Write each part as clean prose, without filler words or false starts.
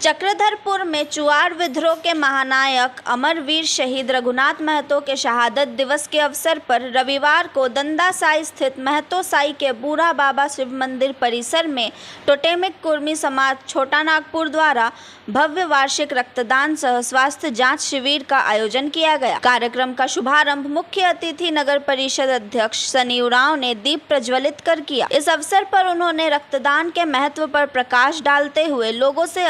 चक्रधरपुर में चुआड़ विद्रोह के महानायक अमरवीर शहीद रघुनाथ महतो के शहादत दिवस के अवसर पर रविवार को दंदासाई स्थित महतो साई के बूढ़ा बाबा शिव मंदिर परिसर में टोटेमिक कुर्मी समाज छोटा नागपुर द्वारा भव्य वार्षिक रक्तदान सह स्वास्थ्य जांच शिविर का आयोजन किया गया। कार्यक्रम का शुभारंभ मुख्य अतिथि नगर परिषद अध्यक्ष सनी उरांव ने दीप प्रज्वलित कर किया। इस अवसर पर उन्होंने रक्तदान के महत्व पर प्रकाश डालते हुए लोगों से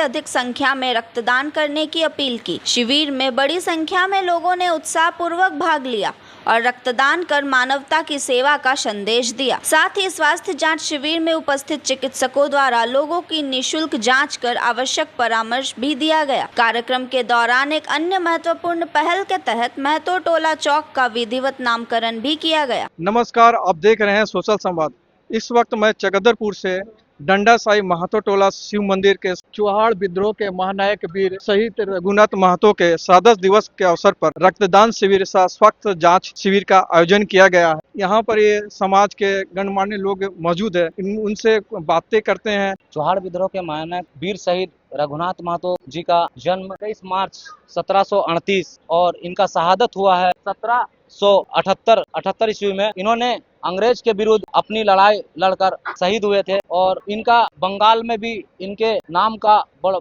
अधिक संख्या में रक्तदान करने की अपील की। शिविर में बड़ी संख्या में लोगों ने उत्साहपूर्वक भाग लिया और रक्तदान कर मानवता की सेवा का संदेश दिया। साथ ही स्वास्थ्य जांच शिविर में उपस्थित चिकित्सकों द्वारा लोगों की निःशुल्क जांच कर आवश्यक परामर्श भी दिया गया। कार्यक्रम के दौरान एक अन्य महत्वपूर्ण पहल के तहत महतो टोला चौक का विधिवत नामकरण भी किया गया। नमस्कार, आप देख रहे हैं सोशल संवाद। इस वक्त मैं चक्रधरपुर से दंडासाई महतो टोला शिव मंदिर के चुआड़ विद्रोह के महानायक वीर शहीद रघुनाथ महतो के शहादत दिवस के अवसर पर रक्तदान शिविर सह स्वास्थ्य जांच शिविर का आयोजन किया गया है। यहाँ पर ये समाज के गणमान्य लोग मौजूद है, उनसे बातें करते हैं। चुआड़ विद्रोह के महानायक वीर शहीद रघुनाथ महतो जी का जन्म 23 मार्च 1738 और इनका शहादत हुआ है 1778 ईस्वी में। इन्होंने अंग्रेज के विरुद्ध अपनी लड़ाई लड़कर शहीद हुए थे और इनका बंगाल में भी इनके नाम का बड़ा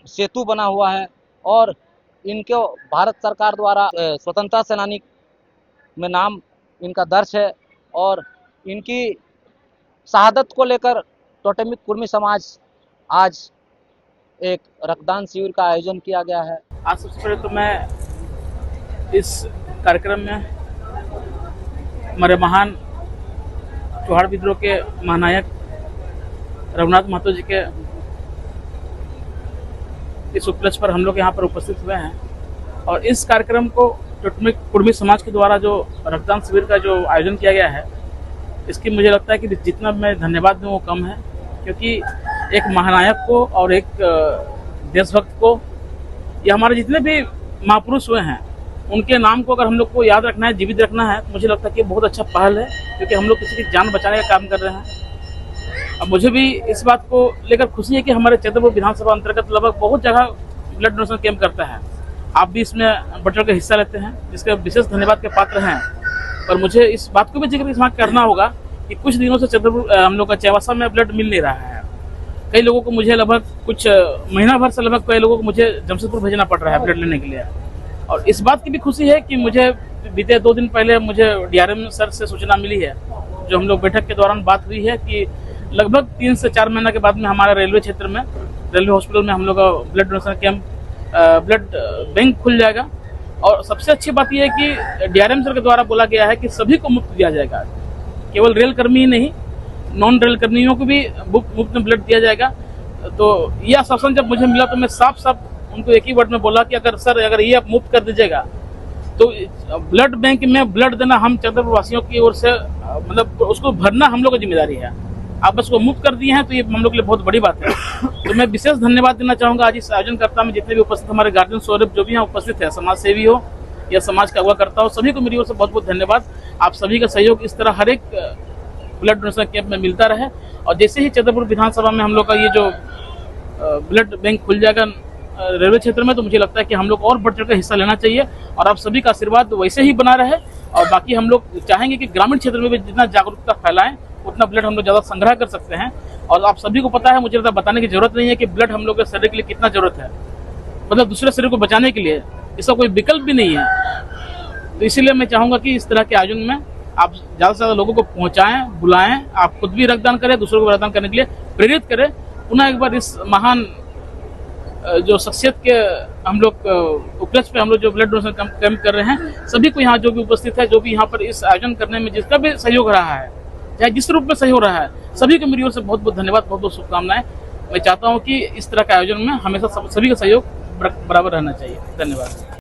सेतु बना हुआ है और इनको भारत सरकार द्वारा स्वतंत्रता सेनानी में नाम इनका दर्ज है और इनकी शहादत को लेकर टोटेमिक कुर्मी समाज आज एक रक्तदान शिविर का आयोजन किया गया है। आज सबसे पहले तो मैं इस कार्यक्रम में हमारे महान चुआड़ विद्रोह के महानायक रघुनाथ महतो जी के इस उपलक्ष्य पर हम लोग यहाँ पर उपस्थित हुए हैं और इस कार्यक्रम को टोटेमिक कुर्मी समाज के द्वारा जो रक्तदान शिविर का जो आयोजन किया गया है, इसकी मुझे लगता है कि जितना मैं धन्यवाद दूँ वो कम है, क्योंकि एक महानायक को और एक देशभक्त को, ये हमारे जितने भी महापुरुष हुए हैं उनके नाम को अगर हम लोग को याद रखना है, जीवित रखना है, तो मुझे लगता है कि बहुत अच्छा पहल है, क्योंकि हम लोग किसी की जान बचाने का काम कर रहे हैं। अब मुझे भी इस बात को लेकर खुशी है कि हमारे चक्रधरपुर विधानसभा अंतर्गत लगभग बहुत जगह ब्लड डोनेशन कैंप करता है। आप भी इसमें बढ़ चढ़ के हिस्सा लेते हैं, जिसके विशेष धन्यवाद के पात्र हैं। और मुझे इस बात को भी जिक्र इस बात करना होगा कि कुछ दिनों से चक्रधरपुर हम लोग का चैवासा में ब्लड मिल नहीं रहा है। कई लोगों को मुझे लगभग कुछ महीना भर से लगभग कई लोगों को मुझे जमशेदपुर भेजना पड़ रहा है ब्लड लेने के लिए। और इस बात की भी खुशी है कि मुझे बीते 2 दिन पहले मुझे डीआरएम सर से सूचना मिली है, जो हम लोग बैठक के दौरान बात हुई है, कि लगभग 3 से 4 महीना के बाद में हमारे रेलवे क्षेत्र में, रेलवे हॉस्पिटल में हम लोग का blood donation camp, blood bank खुल जाएगा। और सबसे अच्छी बात यह है कि डीआरएम सर के द्वारा बोला गया है कि सभी को मुफ्त दिया जाएगा, केवल रेल कर्मी ही नहीं, नॉन रेल कर्मियों को भी मुफ्त में ब्लड दिया जाएगा। तो यह आश्वासन जब मुझे मिला तो मैं साफ उनको एक ही वर्ड में बोला कि अगर ये आप मुफ्त कर दीजिएगा तो ब्लड बैंक में ब्लड देना हम चक्रधरपुर वासियों की ओर से, मतलब उसको भरना हम लोग की जिम्मेदारी है। आप बस को मुफ्त कर दिए हैं तो ये हम लोग के लिए बहुत बड़ी बात है। तो मैं विशेष धन्यवाद देना चाहूँगा आज इस आयोजनकर्ता में जितने भी उपस्थित हमारे गार्जियन स्वरूप जो भी यहाँ उपस्थित है, समाज सेवी हो या समाज का अगुवा करता हो, सभी को मेरी ओर से बहुत बहुत धन्यवाद। आप सभी का सहयोग इस तरह हर एक ब्लड डोनेशन कैंप में मिलता रहे। और जैसे ही चक्रधरपुर विधानसभा में हम लोग का ये जो ब्लड बैंक खुल जाएगा रेलवे क्षेत्र में, तो मुझे लगता है कि हम लोग और बढ़ चढ़ कर हिस्सा लेना चाहिए और आप सभी का आशीर्वाद वैसे ही बना रहे। और बाकी हम लोग चाहेंगे कि ग्रामीण क्षेत्र में भी जितना जागरूकता फैलाएं उतना ब्लड हम लोग ज़्यादा संग्रह कर सकते हैं। और आप सभी को पता है, मुझे लगता है बताने की जरूरत नहीं है कि ब्लड हम लोग के शरीर के लिए कितना जरूरत है, मतलब दूसरे शरीर को बचाने के लिए इसका कोई विकल्प भी नहीं है। तो इसीलिए मैं चाहूँगा कि इस तरह के आयोजन में आप ज़्यादा से ज़्यादा लोगों को पहुँचाएँ, बुलाएँ, आप खुद भी रक्तदान करें, दूसरों को रक्तदान करने के लिए प्रेरित करें। पुनः एक बार इस महान जो शख्सियत के हम लोग उपलक्ष्य पे हम लोग जो ब्लड डोनेशन कैंप कर रहे हैं, सभी को यहाँ जो भी उपस्थित है, जो भी यहाँ पर इस आयोजन करने में जिसका भी सहयोग रहा है, चाहे जिस रूप में सहयोग रहा है, सभी को मेरी ओर से बहुत बहुत धन्यवाद, बहुत बहुत शुभकामनाएं। मैं चाहता हूँ कि इस तरह के आयोजन में हमेशा सभी का सहयोग बराबर रहना चाहिए। धन्यवाद।